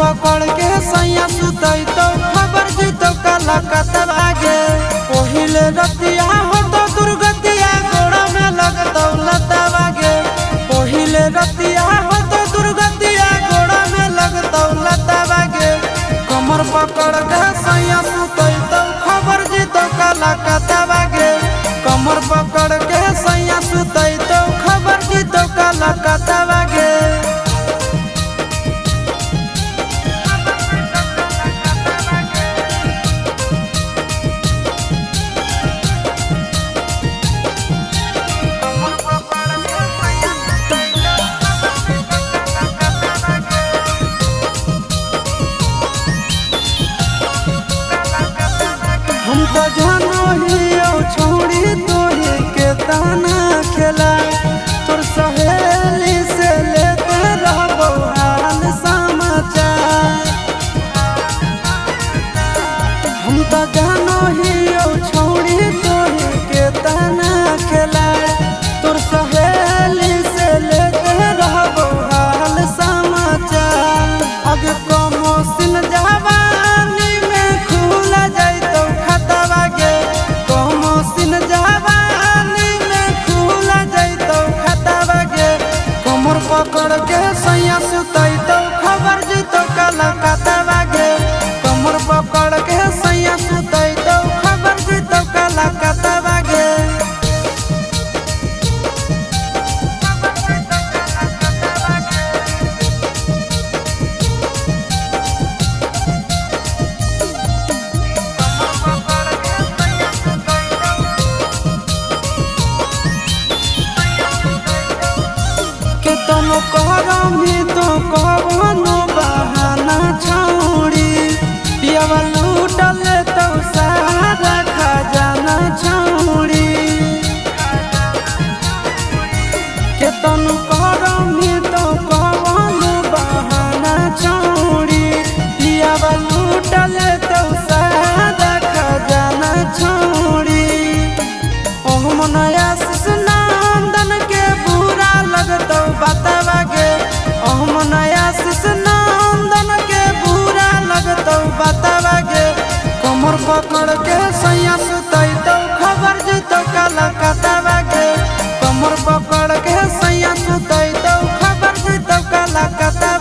पकड़ के सैया सुतई तो खबर जीतो काला कतवा गे। पहिले रतिया हो तो दुर्गतिया गोड़ा में लगतौ लतवा गे। पहिले रतिया हो तो दुर्गतिया गोड़ा में लगतौ लतवा गे। कमर पकड़ के सैया सुतई तो खबर जीतो काला कतवा गे। कमर पकड़ के सैया सुतई तो खबर जीतो काला कतवा गे। हम तो जानो ही छोड़ी तोही के ताना खेला। तोर सहेली से लेते रहबो हाल समाचार। हम तो जानो ही छोड़ी तोही के ताना खेला। तोर सहेली से लेते रहबो हाल समाचार। अगे कमोसिन जवानी में खुल जाइतो खतवा गे। कमोसिन जवानी में खुल जाइतो खतवा गे। कमर पकड़ के सैया सुतई तो खबर जीतो काला कतवा गे। कमर पकड़ के सैया सुतई तो खबर जीतो काला कतवा गे। केतनो करमी तो कवनो बहाना छौड़ी। पियावा लूटल तो सारा खजाना छौड़ी। केतनो करमी तो कवनो बहाना छौड़ी। पियावा लूटल तो सारा खजाना छौड़ी। ओह मनया नंदन के बुरा लगतो बतवा गे। ओह मनया नंदन के बुरा लगतो बतवा गे। कमर पकड़ के सैया सुतई तो खबर जीतो काला कतवा गे। कमर पकड़ के सैया सुतई तो खबर जीतो काला कतवा।